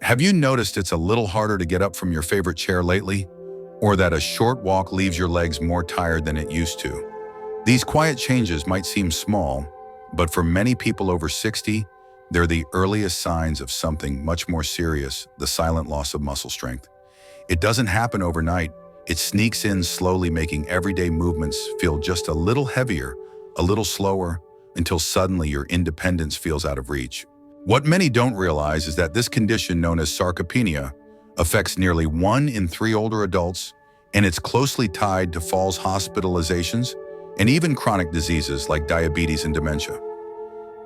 Have you noticed it's a little harder to get up from your favorite chair lately? Or that a short walk leaves your legs more tired than it used to? These quiet changes might seem small, but for many people over 60, they're the earliest signs of something much more serious, the silent loss of muscle strength. It doesn't happen overnight. It sneaks in slowly, making everyday movements feel just a little heavier, a little slower, until suddenly your independence feels out of reach. What many don't realize is that this condition, known as sarcopenia, affects nearly 1 in 3 older adults, and it's closely tied to falls, hospitalizations, and even chronic diseases like diabetes and dementia.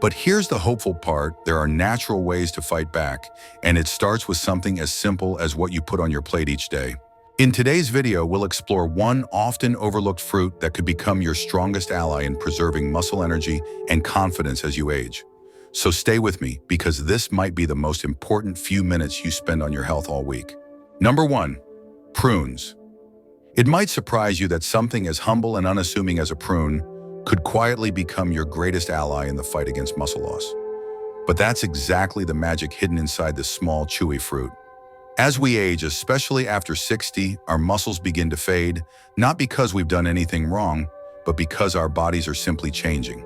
But here's the hopeful part: there are natural ways to fight back, and it starts with something as simple as what you put on your plate each day. In today's video, we'll explore one often overlooked fruit that could become your strongest ally in preserving muscle energy and confidence as you age. So stay with me, because this might be the most important few minutes you spend on your health all week. Number 1, prunes. It might surprise you that something as humble and unassuming as a prune could quietly become your greatest ally in the fight against muscle loss. But that's exactly the magic hidden inside this small, chewy fruit. As we age, especially after 60, our muscles begin to fade, not because we've done anything wrong, but because our bodies are simply changing.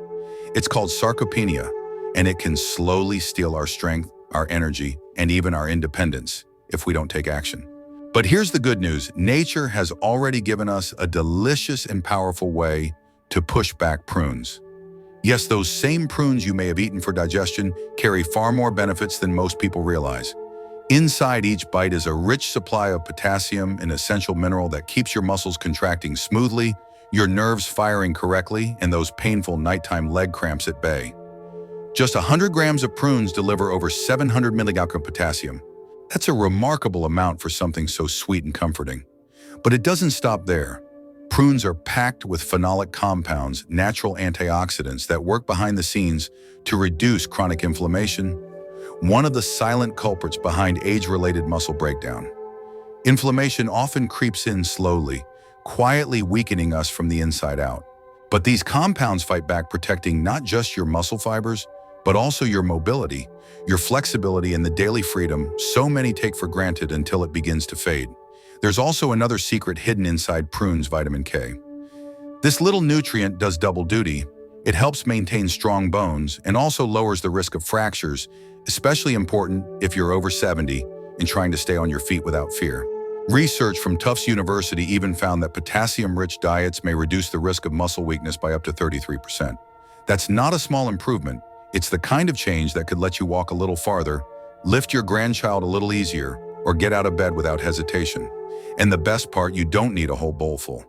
It's called sarcopenia, and it can slowly steal our strength, our energy, and even our independence if we don't take action. But here's the good news: nature has already given us a delicious and powerful way to push back prunes. Yes, those same prunes you may have eaten for digestion carry far more benefits than most people realize. Inside each bite is a rich supply of potassium, an essential mineral that keeps your muscles contracting smoothly, your nerves firing correctly, and those painful nighttime leg cramps at bay. Just 100 grams of prunes deliver over 700 milligrams of potassium. That's a remarkable amount for something so sweet and comforting. But it doesn't stop there. Prunes are packed with phenolic compounds, natural antioxidants that work behind the scenes to reduce chronic inflammation, one of the silent culprits behind age-related muscle breakdown. Inflammation often creeps in slowly, quietly weakening us from the inside out. But these compounds fight back, protecting not just your muscle fibers, but also your mobility, your flexibility, and the daily freedom so many take for granted until it begins to fade. There's also another secret hidden inside prunes: vitamin K. This little nutrient does double duty. It helps maintain strong bones and also lowers the risk of fractures, especially important if you're over 70 and trying to stay on your feet without fear. Research from Tufts University even found that potassium-rich diets may reduce the risk of muscle weakness by up to 33%. That's not a small improvement. It's the kind of change that could let you walk a little farther, lift your grandchild a little easier, or get out of bed without hesitation. And the best part, you don't need a whole bowl full.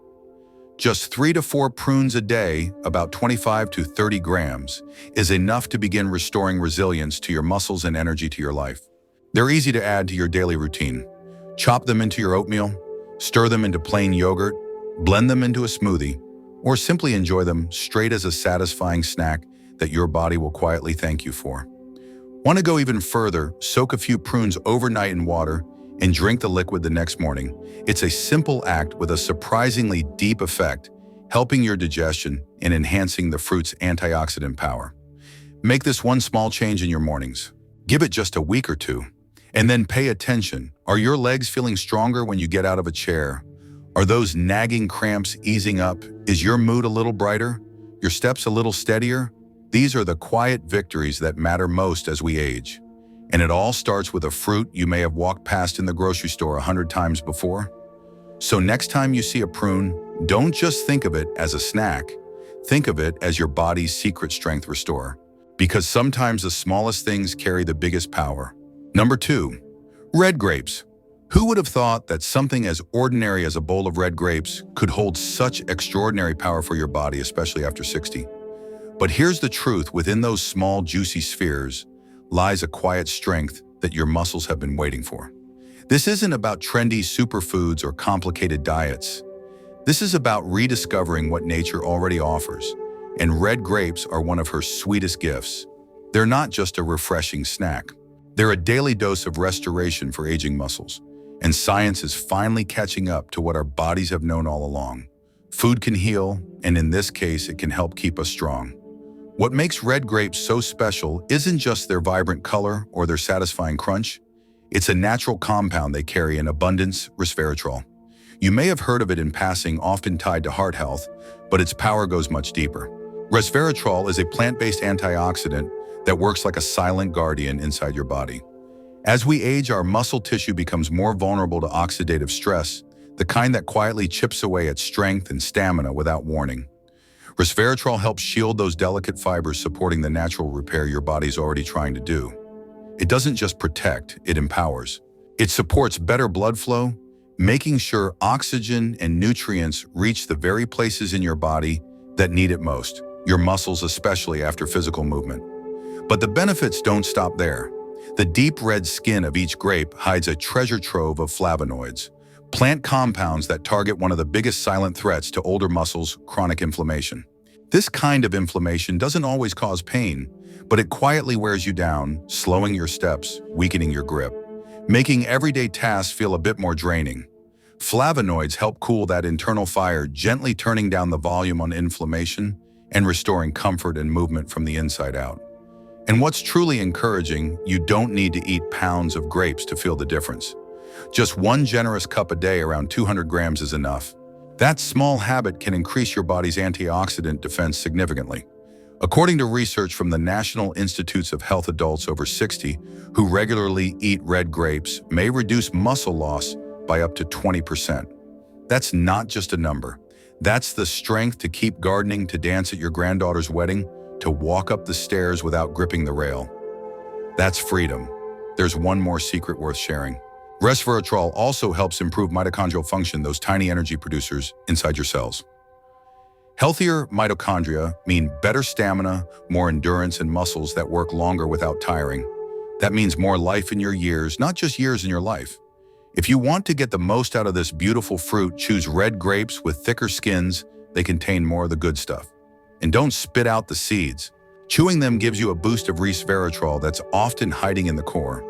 Just 3 to 4 prunes a day, about 25 to 30 grams, is enough to begin restoring resilience to your muscles and energy to your life. They're easy to add to your daily routine. Chop them into your oatmeal, stir them into plain yogurt, blend them into a smoothie, or simply enjoy them straight as a satisfying snack that your body will quietly thank you for. Want to go even further? Soak a few prunes overnight in water and drink the liquid the next morning. It's a simple act with a surprisingly deep effect, helping your digestion and enhancing the fruit's antioxidant power. Make this one small change in your mornings. Give it just a week or two, and then pay attention. Are your legs feeling stronger when you get out of a chair? Are those nagging cramps easing up? Is your mood a little brighter? Your steps a little steadier? These are the quiet victories that matter most as we age. And it all starts with a fruit you may have walked past in the grocery store 100 times before. So next time you see a prune, don't just think of it as a snack. Think of it as your body's secret strength restorer. Because sometimes the smallest things carry the biggest power. Number 2, red grapes. Who would have thought that something as ordinary as a bowl of red grapes could hold such extraordinary power for your body, especially after 60? But here's the truth: within those small, juicy spheres lies a quiet strength that your muscles have been waiting for. This isn't about trendy superfoods or complicated diets. This is about rediscovering what nature already offers, and red grapes are one of her sweetest gifts. They're not just a refreshing snack. They're a daily dose of restoration for aging muscles, and science is finally catching up to what our bodies have known all along. Food can heal, and in this case, it can help keep us strong. What makes red grapes so special isn't just their vibrant color or their satisfying crunch. It's a natural compound they carry in abundance, resveratrol. You may have heard of it in passing, often tied to heart health, but its power goes much deeper. Resveratrol is a plant-based antioxidant that works like a silent guardian inside your body. As we age, our muscle tissue becomes more vulnerable to oxidative stress, the kind that quietly chips away at strength and stamina without warning. Resveratrol helps shield those delicate fibers, supporting the natural repair your body's already trying to do. It doesn't just protect, it empowers. It supports better blood flow, making sure oxygen and nutrients reach the very places in your body that need it most, your muscles especially after physical movement. But the benefits don't stop there. The deep red skin of each grape hides a treasure trove of flavonoids, plant compounds that target one of the biggest silent threats to older muscles: chronic inflammation. This kind of inflammation doesn't always cause pain, but it quietly wears you down, slowing your steps, weakening your grip, making everyday tasks feel a bit more draining. Flavonoids help cool that internal fire, gently turning down the volume on inflammation and restoring comfort and movement from the inside out. And what's truly encouraging, you don't need to eat pounds of grapes to feel the difference. Just one generous cup a day, around 200 grams, is enough. That small habit can increase your body's antioxidant defense significantly. According to research from the National Institutes of Health, adults over 60 who regularly eat red grapes may reduce muscle loss by up to 20%. That's not just a number. That's the strength to keep gardening, to dance at your granddaughter's wedding, to walk up the stairs without gripping the rail. That's freedom. There's one more secret worth sharing. Resveratrol also helps improve mitochondrial function, those tiny energy producers inside your cells. Healthier mitochondria mean better stamina, more endurance, and muscles that work longer without tiring. That means more life in your years, not just years in your life. If you want to get the most out of this beautiful fruit, choose red grapes with thicker skins. They contain more of the good stuff. And don't spit out the seeds. Chewing them gives you a boost of resveratrol that's often hiding in the core.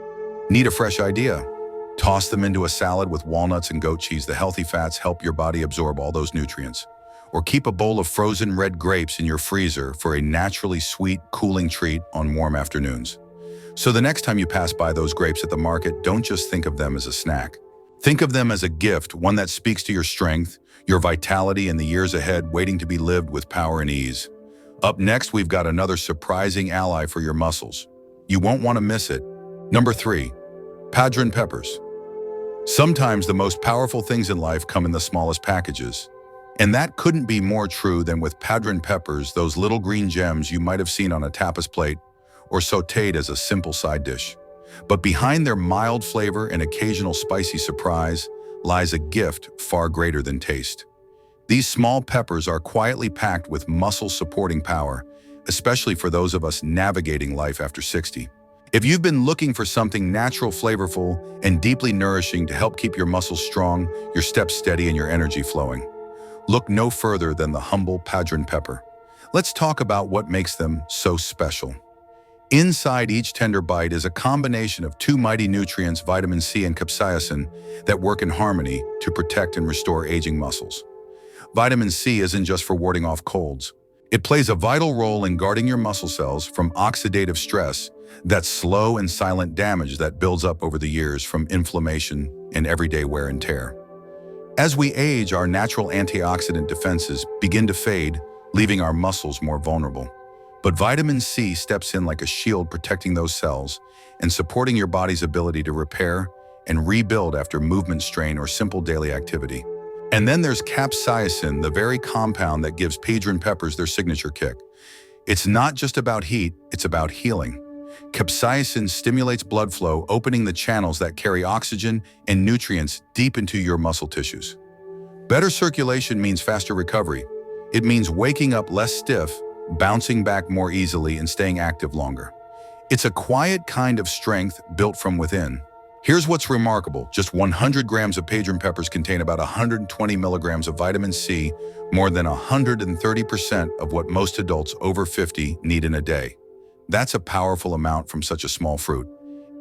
Need a fresh idea? Toss them into a salad with walnuts and goat cheese. The healthy fats help your body absorb all those nutrients. Or keep a bowl of frozen red grapes in your freezer for a naturally sweet, cooling treat on warm afternoons. So the next time you pass by those grapes at the market, don't just think of them as a snack. Think of them as a gift, one that speaks to your strength, your vitality, and the years ahead waiting to be lived with power and ease. Up next, we've got another surprising ally for your muscles. You won't want to miss it. Number 3, padron peppers. Sometimes the most powerful things in life come in the smallest packages. And that couldn't be more true than with padron peppers, those little green gems you might have seen on a tapas plate or sautéed as a simple side dish. But behind their mild flavor and occasional spicy surprise lies a gift far greater than taste. These small peppers are quietly packed with muscle-supporting power, especially for those of us navigating life after 60. If you've been looking for something natural, flavorful, and deeply nourishing to help keep your muscles strong, your steps steady, and your energy flowing, look no further than the humble padron pepper. Let's talk about what makes them so special. Inside each tender bite is a combination of two mighty nutrients, vitamin C and capsaicin, that work in harmony to protect and restore aging muscles. Vitamin C isn't just for warding off colds. It plays a vital role in guarding your muscle cells from oxidative stress, that slow and silent damage that builds up over the years from inflammation and everyday wear and tear. As we age, our natural antioxidant defenses begin to fade, leaving our muscles more vulnerable. But vitamin C steps in like a shield, protecting those cells and supporting your body's ability to repair and rebuild after movement strain or simple daily activity. And then there's capsaicin, the very compound that gives padron peppers their signature kick. It's not just about heat, it's about healing. Capsaicin stimulates blood flow, opening the channels that carry oxygen and nutrients deep into your muscle tissues. Better circulation means faster recovery. It means waking up less stiff, bouncing back more easily, and staying active longer. It's a quiet kind of strength built from within. Here's what's remarkable. Just 100 grams of padron peppers contain about 120 milligrams of vitamin C, more than 130% of what most adults over 50 need in a day. That's a powerful amount from such a small fruit.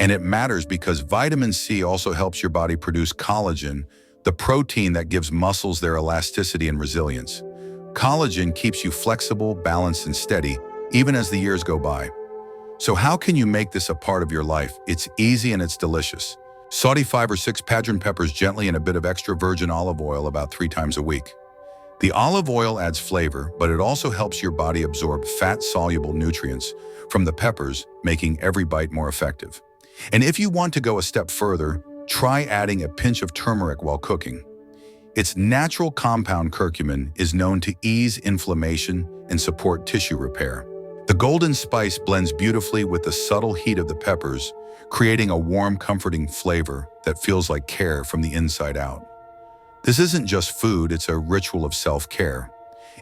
And it matters because vitamin C also helps your body produce collagen, the protein that gives muscles their elasticity and resilience. Collagen keeps you flexible, balanced, and steady, even as the years go by. So how can you make this a part of your life? It's easy and it's delicious. Saute 5 or 6 padron peppers gently in a bit of extra virgin olive oil about 3 times a week. The olive oil adds flavor, but it also helps your body absorb fat-soluble nutrients from the peppers, making every bite more effective. And if you want to go a step further, try adding a pinch of turmeric while cooking. Its natural compound curcumin is known to ease inflammation and support tissue repair. The golden spice blends beautifully with the subtle heat of the peppers, creating a warm, comforting flavor that feels like care from the inside out. This isn't just food, it's a ritual of self-care.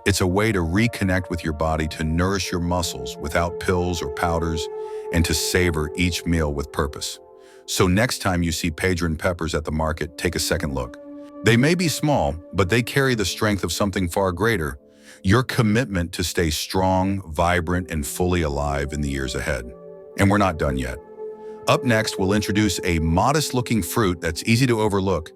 It's a way to reconnect with your body, to nourish your muscles without pills or powders, and to savor each meal with purpose. So next time you see padron peppers at the market, take a second look. They may be small, but they carry the strength of something far greater: your commitment to stay strong, vibrant, and fully alive in the years ahead. And we're not done yet. Up next, we'll introduce a modest-looking fruit that's easy to overlook,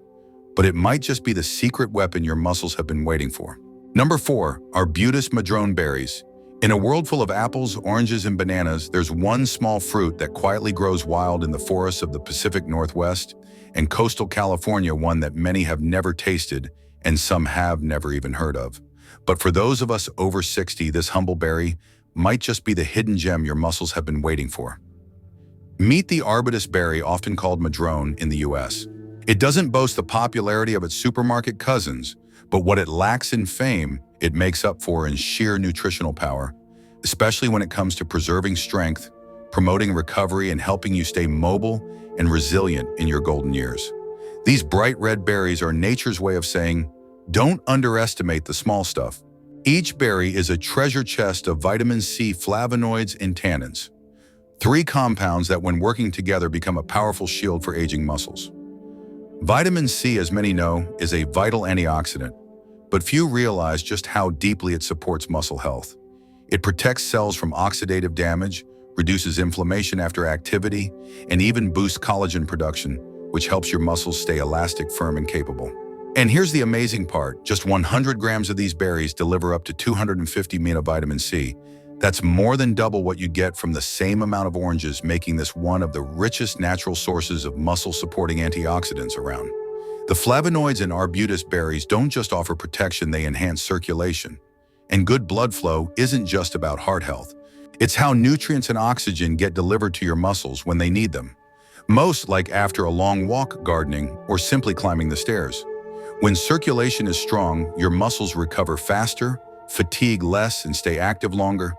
but it might just be the secret weapon your muscles have been waiting for. Number 4, Arbutus madrone berries. In a world full of apples, oranges, and bananas, there's one small fruit that quietly grows wild in the forests of the Pacific Northwest and coastal California, one that many have never tasted and some have never even heard of. But for those of us over 60, this humble berry might just be the hidden gem your muscles have been waiting for. Meet the arbutus berry, often called madrone in the US. It doesn't boast the popularity of its supermarket cousins, but what it lacks in fame, it makes up for in sheer nutritional power, especially when it comes to preserving strength, promoting recovery, and helping you stay mobile and resilient in your golden years. These bright red berries are nature's way of saying, don't underestimate the small stuff. Each berry is a treasure chest of vitamin C, flavonoids, and tannins, 3 compounds that, when working together, become a powerful shield for aging muscles. Vitamin C, as many know, is a vital antioxidant, but few realize just how deeply it supports muscle health. It protects cells from oxidative damage, reduces inflammation after activity, and even boosts collagen production, which helps your muscles stay elastic, firm, and capable. And here's the amazing part: just 100 grams of these berries deliver up to 250 mg of vitamin C. That's more than double what you get from the same amount of oranges, making this one of the richest natural sources of muscle-supporting antioxidants around. The flavonoids in arbutus berries don't just offer protection, they enhance circulation. And good blood flow isn't just about heart health. It's how nutrients and oxygen get delivered to your muscles when they need them. Most, like after a long walk, gardening, or simply climbing the stairs. When circulation is strong, your muscles recover faster, fatigue less, and stay active longer.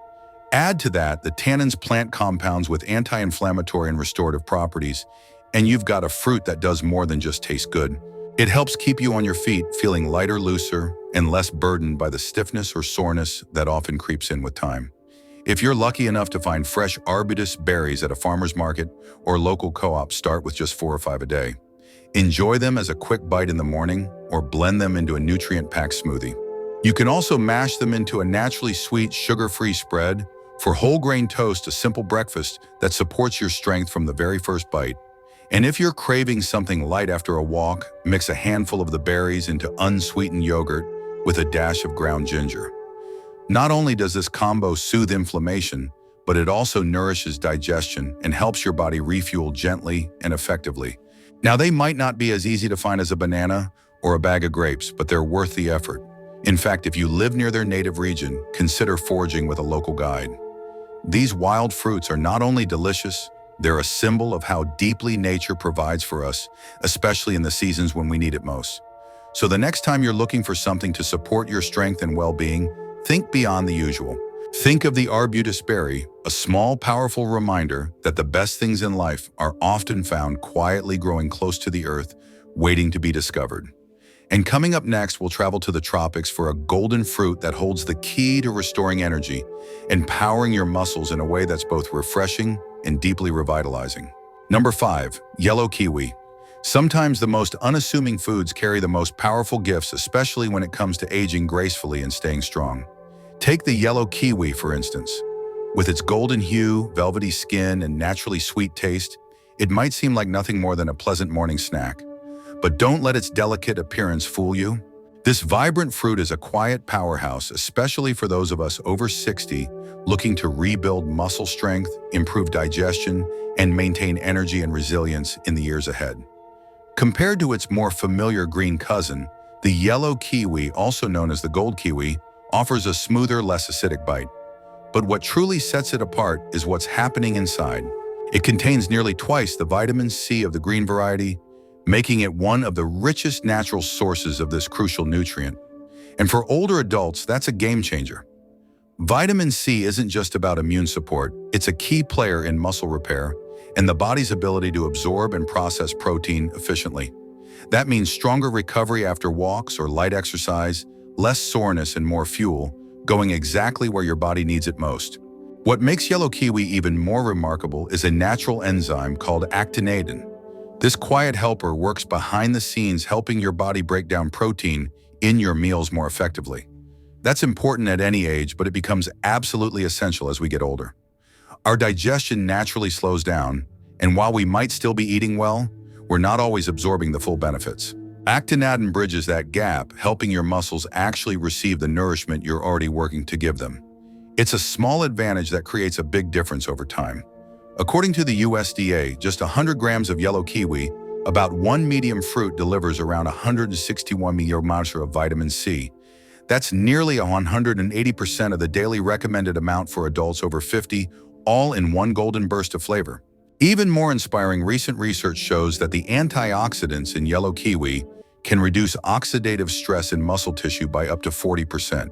Add to that the tannins, plant compounds with anti-inflammatory and restorative properties, and you've got a fruit that does more than just taste good. It helps keep you on your feet, feeling lighter, looser, and less burdened by the stiffness or soreness that often creeps in with time. If you're lucky enough to find fresh arbutus berries at a farmer's market or local co-op, start with just 4 or 5 a day. Enjoy them as a quick bite in the morning or blend them into a nutrient-packed smoothie. You can also mash them into a naturally sweet, sugar-free spread for whole grain toast, a simple breakfast that supports your strength from the very first bite. And if you're craving something light after a walk, mix a handful of the berries into unsweetened yogurt with a dash of ground ginger. Not only does this combo soothe inflammation, but it also nourishes digestion and helps your body refuel gently and effectively. Now, they might not be as easy to find as a banana or a bag of grapes, but they're worth the effort. In fact, if you live near their native region, consider foraging with a local guide. These wild fruits are not only delicious, they're a symbol of how deeply nature provides for us, especially in the seasons when we need it most. So the next time you're looking for something to support your strength and well-being, think beyond the usual. Think of the arbutus berry, a small, powerful reminder that the best things in life are often found quietly growing close to the earth, waiting to be discovered. And coming up next, we'll travel to the tropics for a golden fruit that holds the key to restoring energy, empowering your muscles in a way that's both refreshing and deeply revitalizing. Number 5, yellow kiwi. Sometimes the most unassuming foods carry the most powerful gifts, especially when it comes to aging gracefully and staying strong. Take the yellow kiwi, for instance. With its golden hue, velvety skin, and naturally sweet taste, it might seem like nothing more than a pleasant morning snack. But don't let its delicate appearance fool you. This vibrant fruit is a quiet powerhouse, especially for those of us over 60 looking to rebuild muscle strength, improve digestion, and maintain energy and resilience in the years ahead. Compared to its more familiar green cousin, the yellow kiwi, also known as the gold kiwi, offers a smoother, less acidic bite. But what truly sets it apart is what's happening inside. It contains nearly twice the vitamin C of the green variety, making it one of the richest natural sources of this crucial nutrient. And for older adults, that's a game changer. Vitamin C isn't just about immune support, it's a key player in muscle repair and the body's ability to absorb and process protein efficiently. That means stronger recovery after walks or light exercise, less soreness and more fuel, going exactly where your body needs it most. What makes yellow kiwi even more remarkable is a natural enzyme called actinidin. This quiet helper works behind the scenes, helping your body break down protein in your meals more effectively. That's important at any age, but it becomes absolutely essential as we get older. Our digestion naturally slows down, and while we might still be eating well, we're not always absorbing the full benefits. Actinidin bridges that gap, helping your muscles actually receive the nourishment you're already working to give them. It's a small advantage that creates a big difference over time. According to the USDA, just 100 grams of yellow kiwi, about one medium fruit, delivers around 161 milligrams of vitamin C. That's nearly 180% of the daily recommended amount for adults over 50, all in one golden burst of flavor. Even more inspiring, recent research shows that the antioxidants in yellow kiwi can reduce oxidative stress in muscle tissue by up to 40%.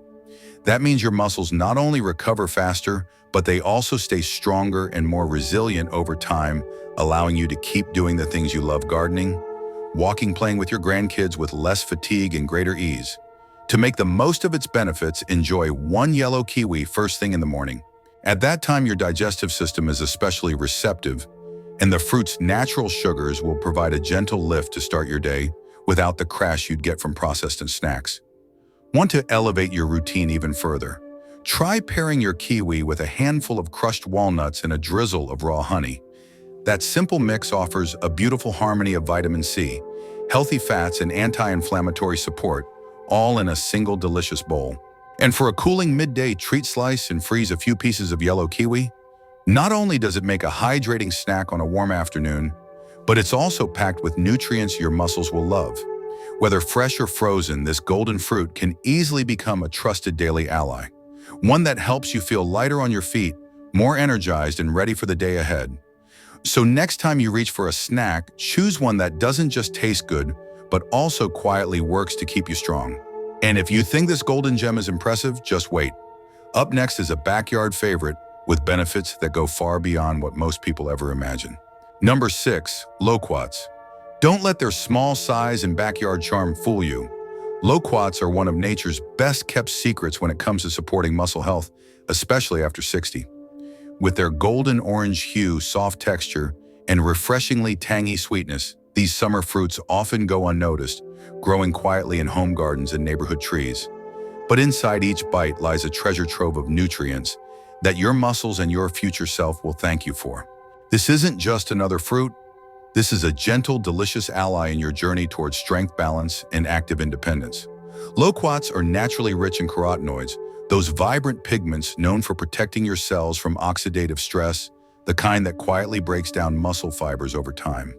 That means your muscles not only recover faster, but they also stay stronger and more resilient over time, allowing you to keep doing the things you love: gardening, walking, playing with your grandkids with less fatigue and greater ease. To make the most of its benefits, enjoy one yellow kiwi first thing in the morning. At that time, your digestive system is especially receptive, and the fruit's natural sugars will provide a gentle lift to start your day without the crash you'd get from processed snacks. Want to elevate your routine even further? Try pairing your kiwi with a handful of crushed walnuts and a drizzle of raw honey. That simple mix offers a beautiful harmony of vitamin C, healthy fats, and anti-inflammatory support, all in a single delicious bowl. And for a cooling midday treat, slice and freeze a few pieces of yellow kiwi. Not only does it make a hydrating snack on a warm afternoon, but it's also packed with nutrients your muscles will love. Whether fresh or frozen, this golden fruit can easily become a trusted daily ally, one that helps you feel lighter on your feet, more energized and ready for the day ahead. So next time you reach for a snack, choose one that doesn't just taste good, but also quietly works to keep you strong. And if you think this golden gem is impressive, just wait. Up next is a backyard favorite with benefits that go far beyond what most people ever imagine. Number 6, loquats. Don't let their small size and backyard charm fool you. Loquats are one of nature's best-kept secrets when it comes to supporting muscle health, especially after 60. With their golden orange hue, soft texture, and refreshingly tangy sweetness, these summer fruits often go unnoticed, growing quietly in home gardens and neighborhood trees. But inside each bite lies a treasure trove of nutrients that your muscles and your future self will thank you for. This isn't just another fruit. This is a gentle, delicious ally in your journey towards strength, balance, and active independence. Loquats are naturally rich in carotenoids, those vibrant pigments known for protecting your cells from oxidative stress, the kind that quietly breaks down muscle fibers over time.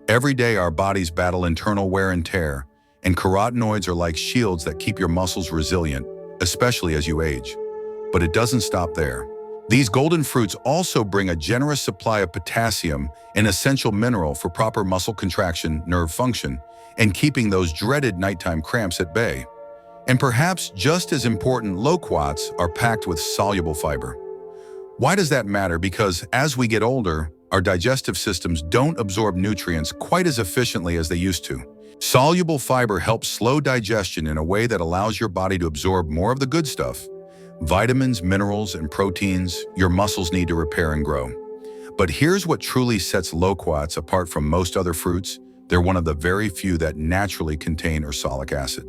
Every day, our bodies battle internal wear and tear, and carotenoids are like shields that keep your muscles resilient, especially as you age. But it doesn't stop there. These golden fruits also bring a generous supply of potassium, an essential mineral for proper muscle contraction, nerve function, and keeping those dreaded nighttime cramps at bay. And perhaps just as important, loquats are packed with soluble fiber. Why does that matter? Because as we get older, our digestive systems don't absorb nutrients quite as efficiently as they used to. Soluble fiber helps slow digestion in a way that allows your body to absorb more of the good stuff: vitamins, minerals, and proteins your muscles need to repair and grow. But here's what truly sets loquats apart from most other fruits. They're one of the very few that naturally contain ursolic acid.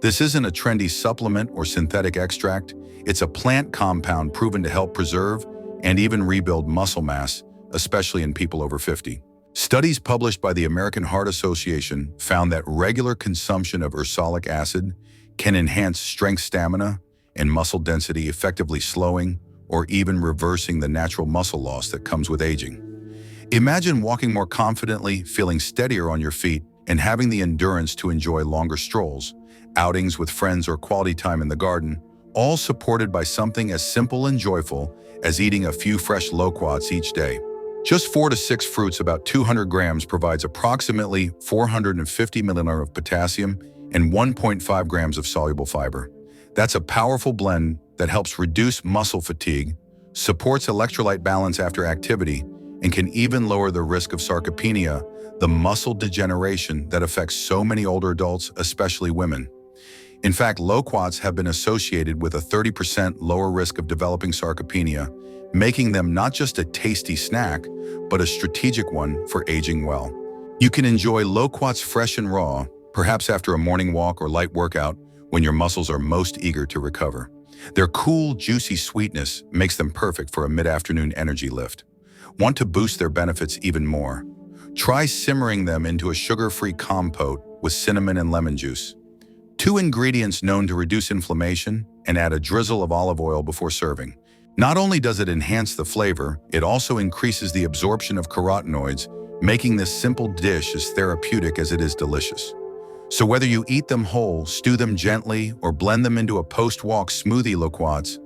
This isn't a trendy supplement or synthetic extract. It's a plant compound proven to help preserve and even rebuild muscle mass, especially in people over 50. Studies published by the American Heart Association found that regular consumption of ursolic acid can enhance strength, stamina, and muscle density, effectively slowing or even reversing the natural muscle loss that comes with aging. Imagine walking more confidently, feeling steadier on your feet, and having the endurance to enjoy longer strolls, outings with friends, or quality time in the garden, all supported by something as simple and joyful as eating a few fresh loquats each day. Just 4 to 6 fruits, about 200 grams, provides approximately 450 milliliters of potassium and 1.5 grams of soluble fiber. That's a powerful blend that helps reduce muscle fatigue, supports electrolyte balance after activity, and can even lower the risk of sarcopenia, the muscle degeneration that affects so many older adults, especially women. In fact, loquats have been associated with a 30% lower risk of developing sarcopenia, making them not just a tasty snack, but a strategic one for aging well. You can enjoy loquats fresh and raw, perhaps after a morning walk or light workout when your muscles are most eager to recover. Their cool, juicy sweetness makes them perfect for a mid-afternoon energy lift. Want to boost their benefits even more? Try simmering them into a sugar-free compote with cinnamon and lemon juice. 2 ingredients known to reduce inflammation, and add a drizzle of olive oil before serving. Not only does it enhance the flavor, it also increases the absorption of carotenoids, making this simple dish as therapeutic as it is delicious. So whether you eat them whole, stew them gently, or blend them into a post-walk smoothie, loquats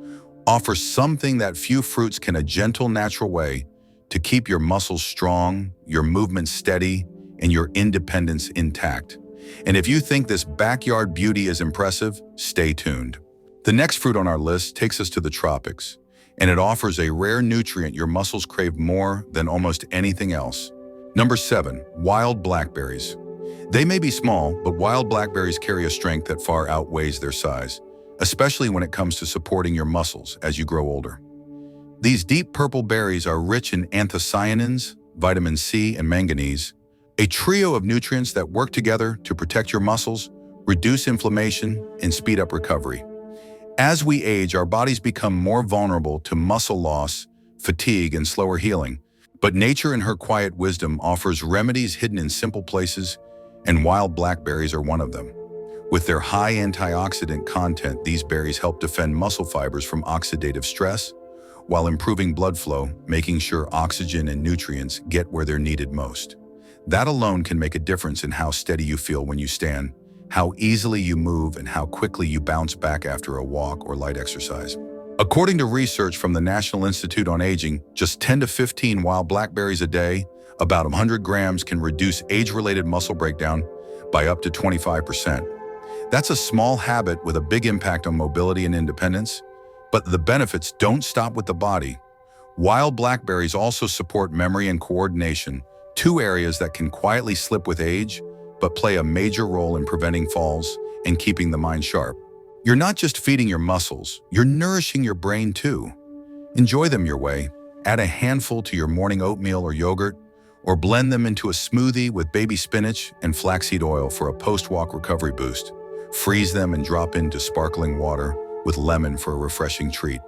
offer something that few fruits can: a gentle, natural way to keep your muscles strong, your movement steady, and your independence intact. And if you think this backyard beauty is impressive, stay tuned. The next fruit on our list takes us to the tropics, and it offers a rare nutrient your muscles crave more than almost anything else. Number 7, wild blackberries. They may be small, but wild blackberries carry a strength that far outweighs their size, especially when it comes to supporting your muscles as you grow older. These deep purple berries are rich in anthocyanins, vitamin C, and manganese, a trio of nutrients that work together to protect your muscles, reduce inflammation, and speed up recovery. As we age, our bodies become more vulnerable to muscle loss, fatigue, and slower healing. But nature, in her quiet wisdom, offers remedies hidden in simple places, and wild blackberries are one of them. With their high antioxidant content, these berries help defend muscle fibers from oxidative stress, while improving blood flow, making sure oxygen and nutrients get where they're needed most. That alone can make a difference in how steady you feel when you stand, how easily you move, and how quickly you bounce back after a walk or light exercise. According to research from the National Institute on Aging, just 10 to 15 wild blackberries a day, about 100 grams, can reduce age-related muscle breakdown by up to 25%. That's a small habit with a big impact on mobility and independence, but the benefits don't stop with the body. Wild blackberries also support memory and coordination, 2 areas that can quietly slip with age, but play a major role in preventing falls and keeping the mind sharp. You're not just feeding your muscles, you're nourishing your brain too. Enjoy them your way. Add a handful to your morning oatmeal or yogurt, or blend them into a smoothie with baby spinach and flaxseed oil for a post-walk recovery boost. Freeze them and drop into sparkling water with lemon for a refreshing treat.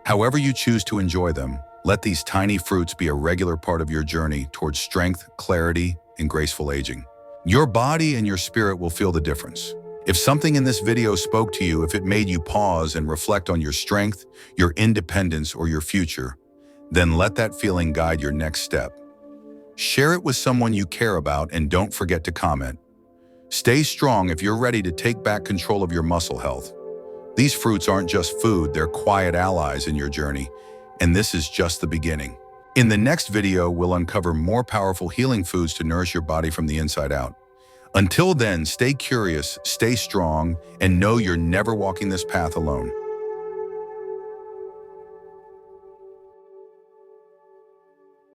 However you choose to enjoy them, let these tiny fruits be a regular part of your journey towards strength, clarity, and graceful aging. Your body and your spirit will feel the difference. If something in this video spoke to you, if it made you pause and reflect on your strength, your independence, or your future, then let that feeling guide your next step. Share it with someone you care about, and don't forget to comment. Stay strong if you're ready to take back control of your muscle health. These fruits aren't just food, they're quiet allies in your journey, and this is just the beginning. In the next video, we'll uncover more powerful healing foods to nourish your body from the inside out. Until then, stay curious, stay strong, and know you're never walking this path alone.